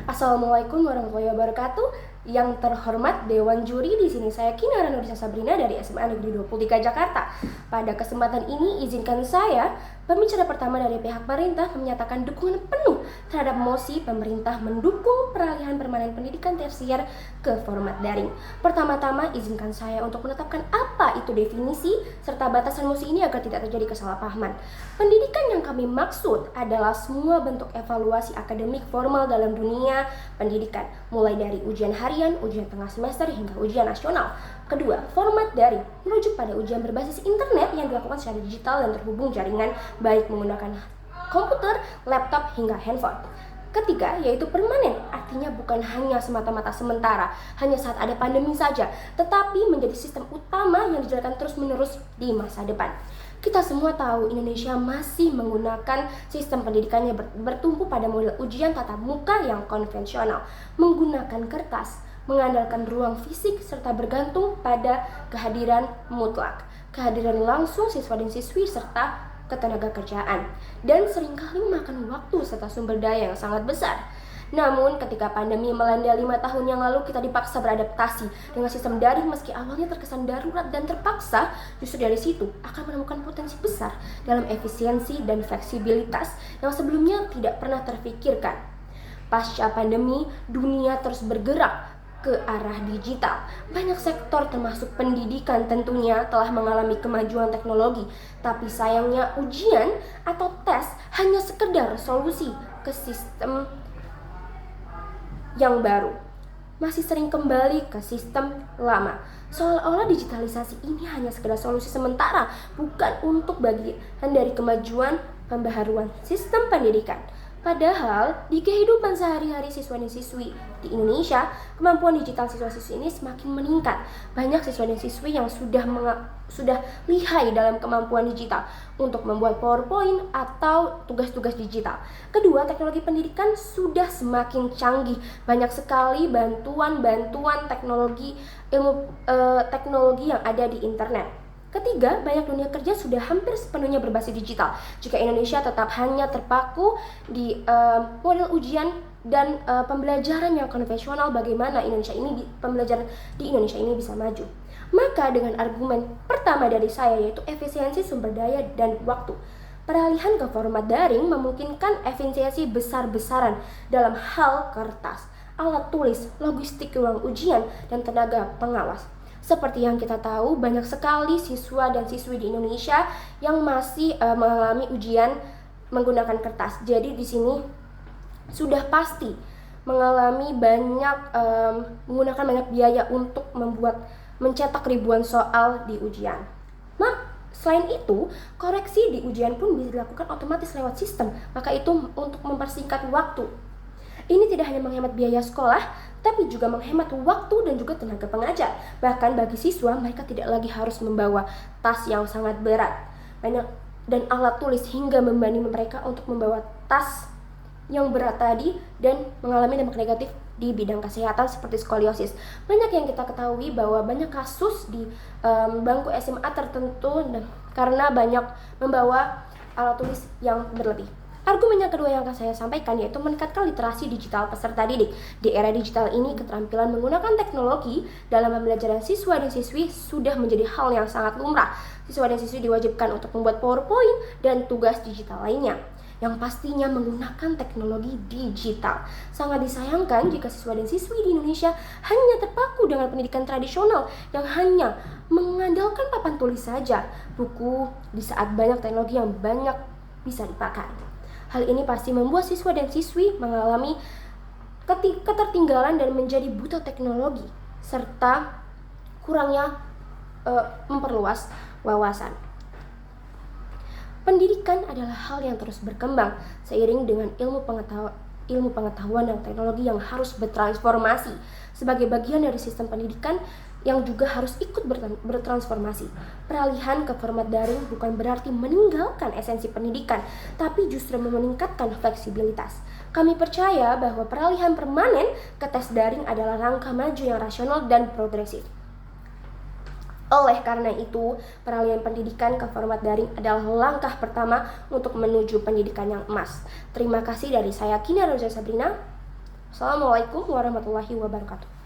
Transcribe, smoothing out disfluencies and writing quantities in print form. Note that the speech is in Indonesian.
Assalamualaikum warahmatullahi wabarakatuh. Yang terhormat Dewan Juri, di sini saya Kinara Nurisa Sabrina dari SMA Negeri 23 Jakarta. Pada kesempatan ini izinkan saya, pembicara pertama dari pihak pemerintah, menyatakan dukungan penuh terhadap mosi pemerintah mendukung peralihan permanen pendidikan tersier ke format daring. Pertama-tama izinkan saya untuk menetapkan apa itu definisi serta batasan mosi ini agar tidak terjadi kesalahpahaman. Pendidikan yang kami maksud adalah semua bentuk evaluasi akademik formal dalam dunia pendidikan, mulai dari ujian harian, ujian tengah semester, hingga ujian nasional. Kedua, format daring merujuk pada ujian berbasis internet yang dilakukan secara digital dan terhubung jaringan, baik menggunakan komputer, laptop, hingga handphone. Ketiga, yaitu permanen, artinya bukan hanya semata-mata sementara, hanya saat ada pandemi saja, tetapi menjadi sistem utama yang dijalankan terus-menerus di masa depan. Kita semua tahu Indonesia masih menggunakan sistem pendidikannya bertumpu pada model ujian tatap muka yang konvensional, menggunakan kertas, mengandalkan ruang fisik, serta bergantung pada kehadiran mutlak, kehadiran langsung siswa dan siswi, serta ketenaga kerjaan, dan seringkali memakan waktu serta sumber daya yang sangat besar. Namun ketika pandemi melanda 5 tahun yang lalu, kita dipaksa beradaptasi dengan sistem daring. Meski awalnya terkesan darurat dan terpaksa, justru dari situ akan menemukan potensi besar dalam efisiensi dan fleksibilitas yang sebelumnya tidak pernah terfikirkan. Pasca pandemi, dunia terus bergerak ke arah digital. Banyak sektor termasuk pendidikan tentunya telah mengalami kemajuan teknologi, tapi sayangnya ujian atau tes hanya sekedar solusi ke sistem yang baru. Masih sering kembali ke sistem lama. Seolah-olah digitalisasi ini hanya sekedar solusi sementara, bukan untuk bagian dari kemajuan pembaharuan sistem pendidikan. Padahal di kehidupan sehari-hari siswa dan siswi di Indonesia, kemampuan digital siswa-siswi ini semakin meningkat. Banyak siswa dan siswi yang sudah lihai dalam kemampuan digital untuk membuat PowerPoint atau tugas-tugas digital. Kedua, teknologi pendidikan sudah semakin canggih. Banyak sekali bantuan teknologi teknologi yang ada di internet. Ketiga, banyak dunia kerja sudah hampir sepenuhnya berbasis digital. Jika Indonesia tetap hanya terpaku di model ujian dan pembelajaran yang konvensional, bagaimana pembelajaran di Indonesia ini bisa maju? Maka dengan argumen pertama dari saya, yaitu efisiensi sumber daya dan waktu, peralihan ke format daring memungkinkan efisiensi besar-besaran dalam hal kertas, alat tulis, logistik ruang ujian, dan tenaga pengawas. Seperti yang kita tahu, banyak sekali siswa dan siswi di Indonesia yang masih mengalami ujian menggunakan kertas. Jadi di sini sudah pasti mengalami menggunakan banyak biaya untuk mencetak ribuan soal di ujian. Selain itu, koreksi di ujian pun bisa dilakukan otomatis lewat sistem. Maka itu untuk mempersingkat waktu. Ini tidak hanya menghemat biaya sekolah, tapi juga menghemat waktu dan juga tenaga pengajar. Bahkan bagi siswa, mereka tidak lagi harus membawa tas yang sangat berat dan alat tulis, hingga membebani mereka untuk membawa tas yang berat tadi dan mengalami dampak negatif di bidang kesehatan seperti skoliosis. Banyak yang kita ketahui bahwa banyak kasus di bangku SMA tertentu karena banyak membawa alat tulis yang berlebih. Argumen yang kedua yang akan saya sampaikan yaitu meningkatkan literasi digital peserta didik. Di era digital ini, keterampilan menggunakan teknologi dalam pembelajaran siswa dan siswi sudah menjadi hal yang sangat lumrah. Siswa dan siswi diwajibkan untuk membuat PowerPoint dan tugas digital lainnya yang pastinya menggunakan teknologi digital. Sangat disayangkan jika siswa dan siswi di Indonesia hanya terpaku dengan pendidikan tradisional yang hanya mengandalkan papan tulis saja, buku, di saat banyak teknologi yang banyak bisa dipakai. Hal ini pasti membuat siswa dan siswi mengalami ketertinggalan dan menjadi buta teknologi, serta kurangnya memperluas wawasan. Pendidikan adalah hal yang terus berkembang seiring dengan ilmu pengetahuan dan teknologi yang harus bertransformasi. Sebagai bagian dari sistem pendidikan yang juga harus ikut bertransformasi. Peralihan ke format daring bukan berarti meninggalkan esensi pendidikan, tapi justru meningkatkan fleksibilitas. Kami percaya bahwa peralihan permanen ke tes daring adalah langkah maju yang rasional dan progresif. Oleh karena itu, peralihan pendidikan ke format daring adalah langkah pertama untuk menuju pendidikan yang emas. Terima kasih dari saya, Kinara Nurisa Sabrina. Assalamualaikum warahmatullahi wabarakatuh.